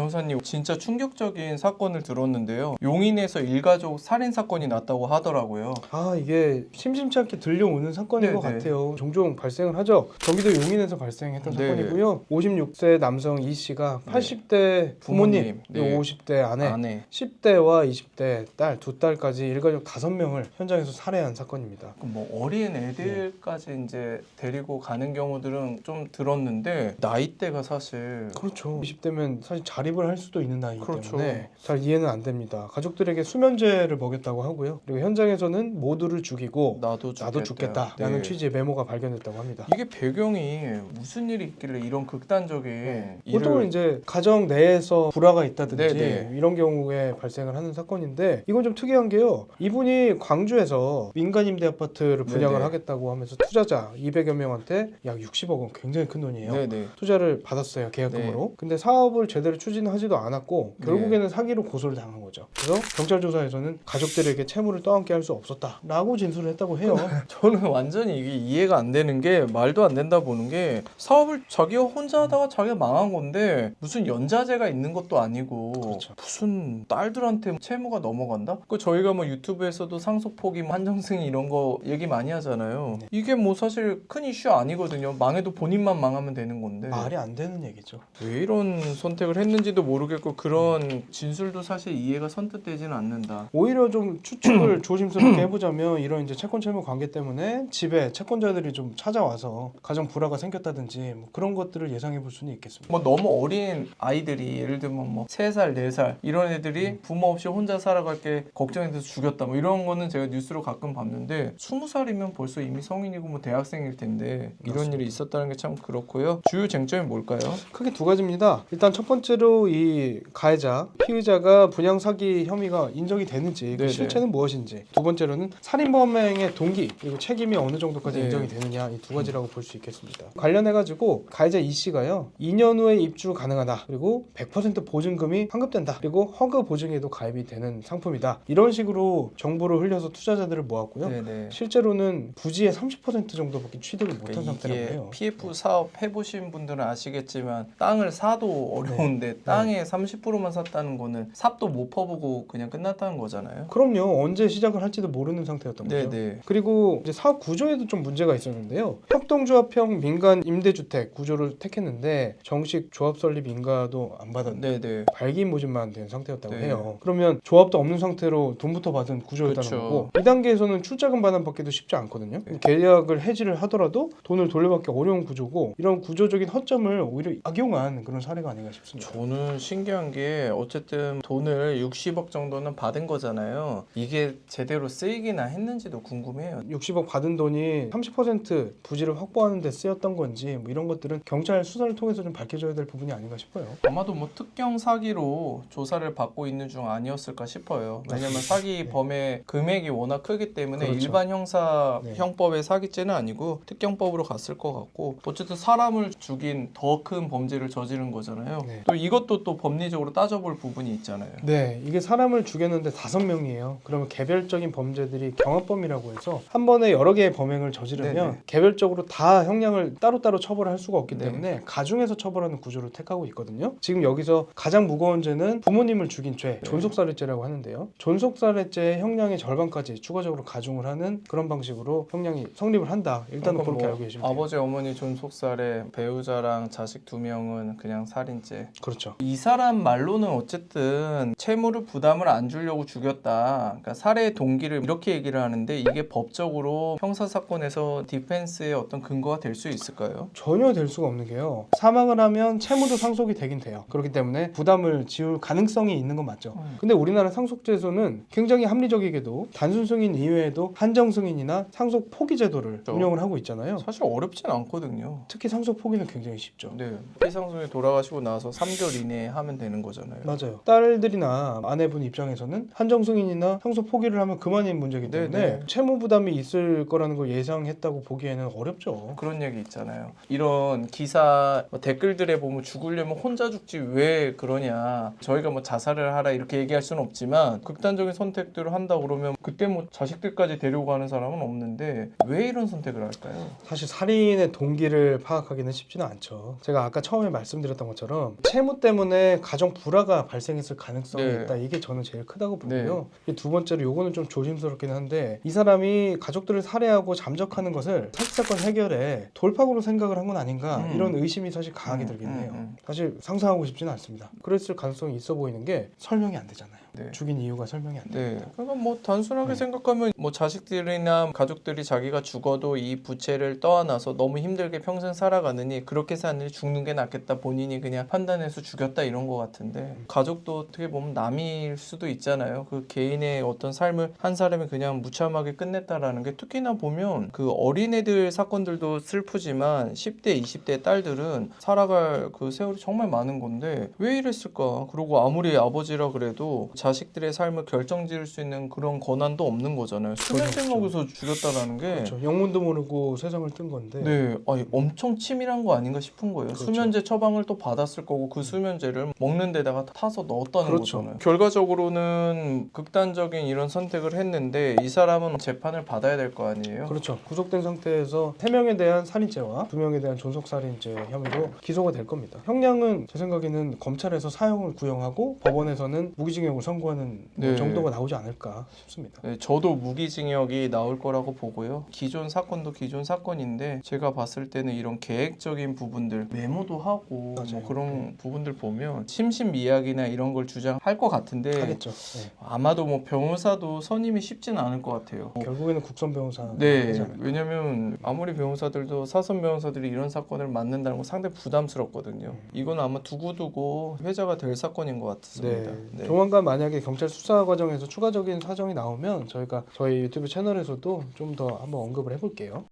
변호사님 진짜 충격적인 사건을 들었는데요. 용인에서 일가족 살인 사건이 났다고 하더라고요. 아, 이게 심심치 않게 들려오는 사건인 것 네네. 같아요. 종종 발생을 하죠. 경기도 용인에서 발생했던 네. 사건이고요. 56세 남성 이 씨가 80대 부모님, 네. 50대 아내, 10대와 20대 딸, 두 딸까지 일가족 5명을 현장에서 살해한 사건입니다. 뭐 어린 애들까지 이제 데리고 가는 경우들은 좀 들었는데 나이대가 사실 그렇죠. 20대면 사실 자립을 할 수도 있는 나이기 그렇죠. 때문에 잘 이해는 안 됩니다. 가족들에게 수면제를 먹였다고 하고요. 그리고 현장에서는 모두를 죽이고 나도 죽겠다라는 네. 취지의 메모가 발견됐다고 합니다. 이게 배경이 무슨 일이 있길래 이런 극단적인 보통은 이제 가정 내에서 불화가 있다든지 네네. 이런 경우에 발생을 하는 사건인데 이건 좀 특이한 게요. 이분이 광주에서 민간 임대 아파트를 분양을 네네. 하겠다고 하면서 투자자 200여 명한테 약 60억 원, 굉장히 큰 돈이에요. 네네. 투자를 받았어요, 계약금으로. 근데 사업을 제대로 추진하지도 않았고 결국에는 사기로 고소를 당한 거죠. 그래서 경찰 조사에서는 가족들에게 채무를 떠안게 할 수 없었다라고 진술을 했다고 해요. 저는 완전히 이게 이해가 안 되는 게 말도 안 된다 보는 게 사업을 자기가 혼자 하다가 자기가 망한 건데 무슨 연자제가 있는 것도 아니고 그렇죠. 무슨 딸들한테 채무가 넘어간다? 그 저희가 뭐 유튜브에서도 상속포기, 한정승이 이런 거 얘기 많이 하잖아요. 네. 이게 뭐 사실 큰 이슈 아니거든요. 망해도 본인만 망하면 되는 건데 말이 안 되는 얘기죠. 왜 이런 선택을 했는지도 모르겠고 그런 진술도 사실 이해가 선뜻 되지는 않는다. 오히려 좀 추측을 조심스럽게 해보자면 이런 이제 채권 채무 관계 때문에 집에 채권자들이 좀 찾아와서 가정 불화가 생겼다든지 뭐 그런 것들을 예상해 볼 수는 있겠습니다. 뭐 너무 어린 아이들이 예를 들면 뭐 3살, 4살 이런 애들이 부모 없이 혼자 살아갈 게 걱정이 돼서 죽였다 뭐 이런 거는 제가 뉴스로 가끔 봤는데 20살이면 벌써 이미 성인이고 뭐 대학생일 텐데 이런 맞습니다. 일이 있었다는 게 참 그렇고요. 주요 쟁점이 뭘까요? 크게 두 가지입니다. 일단 첫 번째로 이 가해자, 피의자가 분양 사기 혐의가 인정이 되는지 그 네네. 실체는 무엇인지, 두 번째로는 살인범행의 동기 그리고 책임이 어느 정도까지 네. 인정이 되느냐 이 두 가지라고 볼 수 있겠습니다. 관련해가지고 가해자 이 씨가요 2년 후에 입주 가능하다, 그리고 100% 보증금이 환급된다, 그리고 허그 보증에도 가입이 되는 상품이다, 이런 식으로 정보를 흘려서 투자자들을 모았고요. 네네. 실제로는 부지의 30% 정도밖에 취득을 못한 상태라고 이게 해요. PF 사업 해보신 분들은 아시겠지만 땅을 사도 어려운데 땅의 30%만 샀다는 거는 삽도 못 퍼보고 그냥 끝났다는 거잖아요. 그럼요. 언제 시작을 할지도 모르는 상태였던 거죠. 네네. 그리고 이제 사업 구조에도 좀 문제가 있었는데요. 협동조합형 민간 임대주택 구조를 택했는데 정식 조합 설립 인가도 안 받았는데 네네. 발기인 모집만 된 상태였다고 네. 해요. 그러면 조합도 없는 상태로 돈부터 받은 구조였다는 그쵸. 거고, 이 단계에서는 출자금 반환받기도 쉽지 않거든요. 네. 계약을 해지를 하더라도 돈을 돌려받기 어려운 구조고, 이런 구조적인 허점을 오히려 악용한 그런 사례가 아닌가 싶습니다. 저는 신기한 게 어쨌든 돈을 60억 정도는 받은 거잖아요. 이게 제대로 쓰이기나 했는지도 궁금해요. 60억 받은 돈이 30% 부지를 확보하는 데 쓰였던 건지 뭐 이런 것들은 경찰 수사를 통해서 좀 밝혀져야 될 부분이 아닌가 싶어요. 아마도 뭐 특경 사기로 조사를 받고 있는 중 아니었을까 싶어요. 왜냐면 맞습니다. 사기 네. 범의 금액이 워낙 크기 때문에 그렇죠. 일반 형사 네. 형법의 사기죄는 아니고 특경법으로 갔을 것 같고, 어쨌든 사람을 죽인 더 큰 범죄를 저지른 거잖아요. 네. 또 이것도 또 법리적으로 따져볼 부분이 있잖아요. 네, 이게 사람을 죽였는데 5명이에요. 그러면 개별적인 범죄들이 경합범이라고 해서 한 번에 여러 개의 범행을 저지르면 네네. 개별적으로 다 형량을 따로따로 처벌할 수가 없기 네. 때문에 가중해서 처벌하는 구조를 택하고 있거든요. 지금 여기서 가장 무거운 죄는 부모님을 죽인 죄, 존속살해죄라고 하는데요. 존속살해죄의 형량의 절반까지 추가적으로 가중을 하는 그런 방식으로 형량이 성립을 한다. 일단은 그러니까 그렇게 뭐 알고 계시면 돼요. 아버지 어머니 존속살해, 배우자랑 자식 2명은 그냥 살인죄. 그렇죠. 이 사람 말로는 어쨌든 채무를 부담을 안 주려고 죽였다. 그러니까 살해의 동기를 이렇게 얘기를 하는데 이게 법적으로 형사 사건에서 디펜스의 어떤 근거가 될 수 있을까요? 전혀 될 수가 없는 게요. 사망을 하면 채무도 상속이 되긴 돼요. 그렇기 때문에 부담을 지울 가능성이 있는 건 맞죠. 근데 우리나라 상속제도는 굉장히 합리적이게도 단순 승인 이외에도 한정 승인이나 상속 포기 제도를 그렇죠. 운영을 하고 있잖아요. 사실 어렵진 않거든요. 특히 상속 포기는 굉장히 쉽죠. 네, 피상속에 돌아가시고 나서 3개월 이내에 하면 되는 거잖아요. 맞아요. 딸들이나 아내분 입장에서는 한정 승인이나 상속 포기를 하면 그만인 문제이기 때문에 네네. 채무 부담이 있을 거라는 걸 예상했다고 보기에는 어렵죠. 그런 얘기 있잖아요. 이런 기사 댓글들에 보면 죽으려면 혼자 죽지 왜 그러냐. 저희가 뭐 자살을 하라 이렇게 얘기할 수는 없지만 극단적인 선택들을 한다 그러면 그때 뭐 자식들까지 데리고 가는 사람은 없는데 왜 이런 선택을 할까요? 사실 살인의 동기를 파악하기는 쉽지는 않죠. 제가 아까 처음에 말씀드렸던 것처럼 채무 때문에 때문에 가정 불화가 발생했을 가능성이 네. 있다. 이게 저는 제일 크다고 보고요. 네. 두 번째로 요거는 좀 조심스럽긴 한데 이 사람이 가족들을 살해하고 잠적하는 것을 사건 해결에 돌파구로 생각을 한 건 아닌가 이런 의심이 사실 강하게 들긴 해요. 사실 상상하고 싶지는 않습니다. 그랬을 가능성이 있어 보이는 게 설명이 안 되잖아요. 네. 죽인 이유가 설명이 안 돼요. 네. 그러니까 뭐 단순하게 네. 생각하면 뭐 자식들이나 가족들이 자기가 죽어도 이 부채를 떠안아서 너무 힘들게 평생 살아가느니 그렇게 사느니 죽는 게 낫겠다 본인이 그냥 판단해서 죽였다 이런 것 같은데 가족도 어떻게 보면 남일 수도 있잖아요. 그 개인의 어떤 삶을 한 사람이 그냥 무참하게 끝냈다라는 게 특히나 보면 그 어린애들 사건들도 슬프지만 10대, 20대 딸들은 살아갈 그 세월이 정말 많은 건데 왜 이랬을까? 그리고 아무리 아버지라 그래도 자식들의 삶을 결정지을 수 있는 그런 권한도 없는 거잖아요. 수면제 그렇죠. 먹여서 죽였다라는 게 그렇죠. 영문도 모르고 세상을 뜬 건데. 네, 아니, 엄청 치밀한 거 아닌가 싶은 거예요. 그렇죠. 수면제 처방을 또 받았을 거고 그 수면제를 먹는 데다가 타서 넣었다는 그렇죠. 거잖아요. 결과적으로는 극단적인 이런 선택을 했는데 이 사람은 재판을 받아야 될 거 아니에요. 그렇죠. 구속된 상태에서 3명에 대한 살인죄와 2명에 대한 존속살인죄 혐의로 기소가 될 겁니다. 형량은 제 생각에는 검찰에서 사형을 구형하고 법원에서는 무기징역을 선고하는 네. 정도가 나오지 않을까 싶습니다. 네, 저도 무기징역이 나올 거라고 보고요. 기존 사건도 기존 사건인데 제가 봤을 때는 이런 계획적인 부분들 메모도 하고 맞아요. 뭐 그런 부분들 보면 심신미약이나 이런 걸 주장할 것 같은데 하겠죠. 네. 아마도 뭐 변호사도 선임이 쉽지는 않을 것 같아요. 결국에는 국선 변호사. 네, 왜냐면 아무리 변호사들도 사선 변호사들이 이런 사건을 맡는다는 건 상당히 부담스럽거든요. 이건 아마 두고두고 회자가 될 사건인 것 같습니다. 네. 조만간 만약에 경찰 수사 과정에서 추가적인 사정이 나오면 저희가 저희 유튜브 채널에서도 좀 더 한번 언급을 해볼게요.